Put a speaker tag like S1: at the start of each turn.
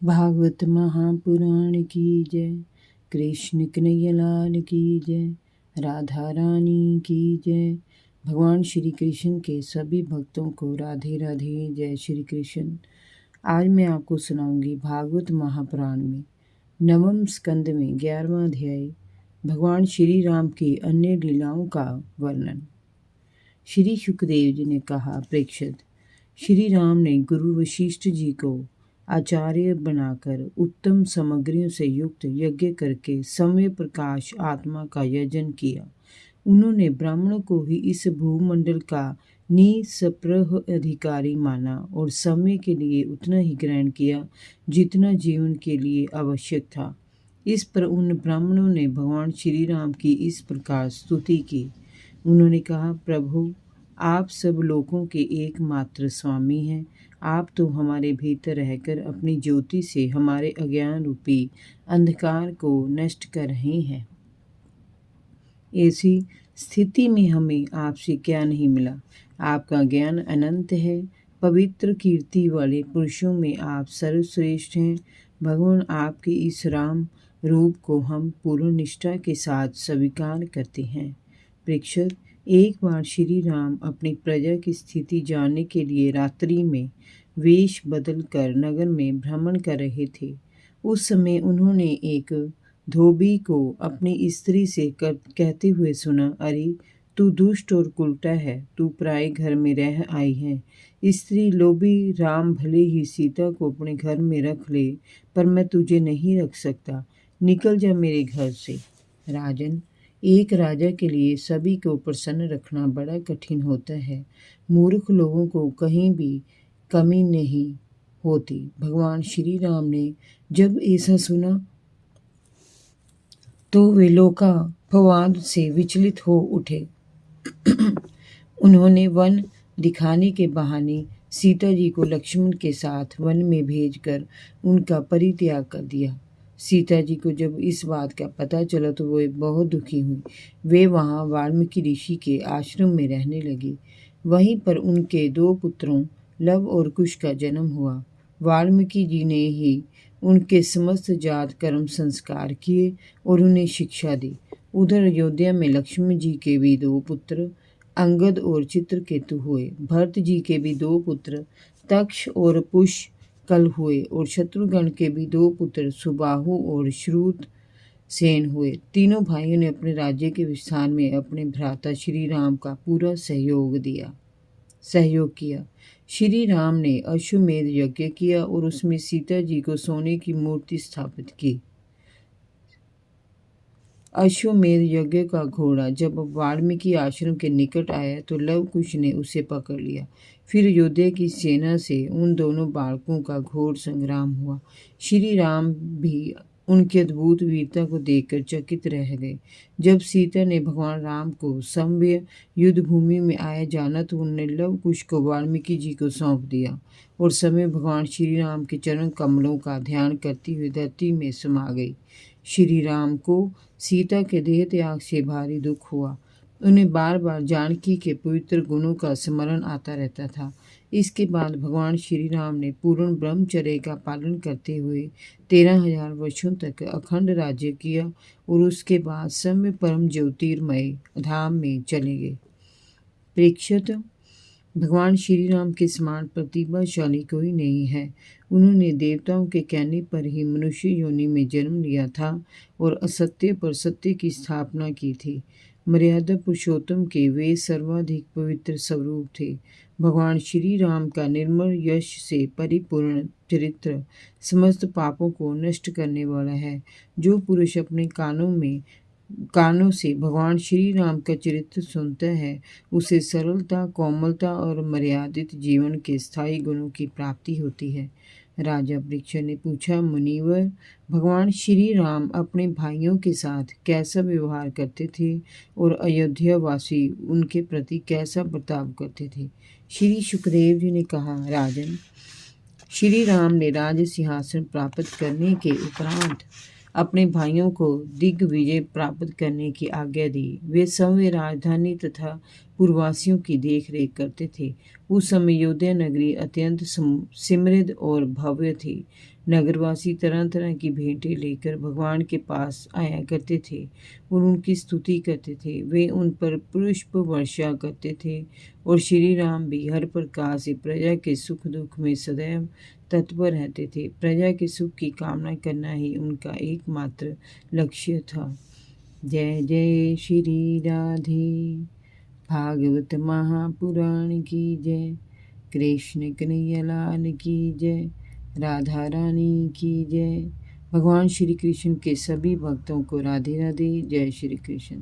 S1: भागवत महापुराण की जय। कृष्ण कन्हैया लाल की जय। राधा रानी की जय। भगवान श्री कृष्ण के सभी भक्तों को राधे राधे, जय श्री कृष्ण। आज मैं आपको सुनाऊंगी भागवत महापुराण में नवम स्कंद में 11वां अध्याय भगवान श्री राम की अन्य लीलाओं का वर्णन। श्री सुखदेव जी ने कहा, प्रेक्षित, श्री राम ने गुरु वशिष्ठ जी को आचार्य बनाकर उत्तम सामग्रियों से युक्त यज्ञ करके समय प्रकाश आत्मा का यजन किया। उन्होंने ब्राह्मणों को ही इस भूमंडल का निस्पृह अधिकारी माना और समय के लिए उतना ही ग्रहण किया जितना जीवन के लिए आवश्यक था। इस पर उन ब्राह्मणों ने भगवान श्री राम की इस प्रकार स्तुति की। उन्होंने कहा, प्रभु, आप सब लोगों के एकमात्र स्वामी हैं। आप तो हमारे भीतर रहकर अपनी ज्योति से हमारे अज्ञान रूपी अंधकार को नष्ट कर रहे हैं। ऐसी स्थिति में हमें आपसे क्या नहीं मिला। आपका ज्ञान अनंत है। पवित्र कीर्ति वाले पुरुषों में आप सर्वश्रेष्ठ हैं। भगवान, आपके इस राम रूप को हम पूर्ण निष्ठा के साथ स्वीकार करते हैं। प्रेक्षक, एक बार श्री राम अपनी प्रजा की स्थिति जानने के लिए रात्रि में वेश बदलकर नगर में भ्रमण कर रहे थे। उस समय उन्होंने एक धोबी को अपनी स्त्री से कहते हुए सुना, अरे तू दुष्ट और उल्टा है, तू पराए घर में रह आई है। स्त्री लोभी, राम भले ही सीता को अपने घर में रख ले, पर मैं तुझे नहीं रख सकता। निकल जा मेरे घर से। राजन, एक राजा के लिए सभी को प्रसन्न रखना बड़ा कठिन होता है। मूर्ख लोगों को कहीं भी कमी नहीं होती। भगवान श्री राम ने जब ऐसा सुना तो वे लोकापवाद से विचलित हो उठे। उन्होंने वन दिखाने के बहाने सीता जी को लक्ष्मण के साथ वन में भेजकर उनका परित्याग कर दिया। सीता जी को जब इस बात का पता चला तो वे बहुत दुखी हुई। वे वहाँ वाल्मीकि ऋषि के आश्रम में रहने लगी। वहीं पर उनके दो पुत्रों लव और कुश का जन्म हुआ। वाल्मीकि जी ने ही उनके समस्त जात कर्म संस्कार किए और उन्हें शिक्षा दी। उधर अयोध्या में लक्ष्मण जी के भी दो पुत्र अंगद और चित्रकेतु हुए। भरत जी के भी दो पुत्र तक्ष और पुष्कल हुए और शत्रुघ्न के भी दो पुत्र सुबाहु और श्रुत सेन हुए। तीनों भाइयों ने अपने राज्य के विस्तार में अपने भ्राता श्री राम का पूरा सहयोग किया। श्री राम ने अश्वमेध यज्ञ किया और उसमें सीता जी को सोने की मूर्ति स्थापित की। अश्वमेध यज्ञ का घोड़ा जब वाल्मीकि आश्रम के निकट आया तो लव कुश ने उसे पकड़ लिया। फिर अयोध्या की सेना से उन दोनों बालकों का घोर संग्राम हुआ। श्री राम भी उनकी अद्भुत वीरता को देखकर चकित रह गए। जब सीता ने भगवान राम को सभ्य युद्ध भूमि में आया जाना तो उन्होंने लव कुश को वाल्मीकि जी को सौंप दिया और समय भगवान श्री राम के चरण कमलों का ध्यान करती हुई धरती में समा गई। श्री राम को सीता के देह त्याग से भारी दुख हुआ। उन्हें बार बार जानकी के पवित्र गुणों का स्मरण आता रहता था। इसके बाद भगवान श्री राम ने पूर्ण ब्रह्मचर्य का पालन करते हुए 13,000 वर्षों तक अखंड राज्य किया और उसके बाद समय परम ज्योतिर्मय धाम में चले गए। प्रेक्षित, भगवान श्री राम के समान प्रतिभाशाली कोई नहीं है। उन्होंने देवताओं के कहने पर ही मनुष्य योनि में जन्म लिया था और असत्य पर सत्य की स्थापना की थी। मर्यादा पुरुषोत्तम के वे सर्वाधिक पवित्र स्वरूप थे। भगवान श्री राम का निर्मल यश से परिपूर्ण चरित्र समस्त पापों को नष्ट करने वाला है। जो पुरुष अपने कानों से भगवान श्री राम का चरित्र सुनता है उसे सरलता, कोमलता और मर्यादित जीवन के स्थायी गुणों की प्राप्ति होती है। राजा परीक्षित ने पूछा, मुनिवर, भगवान श्री राम अपने भाइयों के साथ कैसा व्यवहार करते थे और अयोध्या वासी उनके प्रति कैसा बर्ताव करते थे? श्री सुखदेव जी ने कहा, राजन, श्री राम ने राज सिंहासन प्राप्त करने के उपरांत अपने भाइयों को दिग्विजय प्राप्त करने की आज्ञा दी। वे सभ्य राजधानी तथा पूर्ववासियों की देख रेख करते थे। उस समय अयोध्या नगरी अत्यंत समृद्ध और भव्य थी। नगरवासी तरह तरह की भेंटें लेकर भगवान के पास आया करते थे और उनकी स्तुति करते थे। वे उन पर पुष्प वर्षा करते थे और श्री राम भी हर प्रकार से प्रजा के सुख दुख में सदैव तत्पर रहते थे। प्रजा के सुख की कामना करना ही उनका एकमात्र लक्ष्य था। जय जय श्री राधे। भागवत महापुराण की जय। कृष्ण कन्हैया लाल की जय। राधा रानी की जय। भगवान श्री कृष्ण के सभी भक्तों को राधे राधे। जय श्री कृष्ण।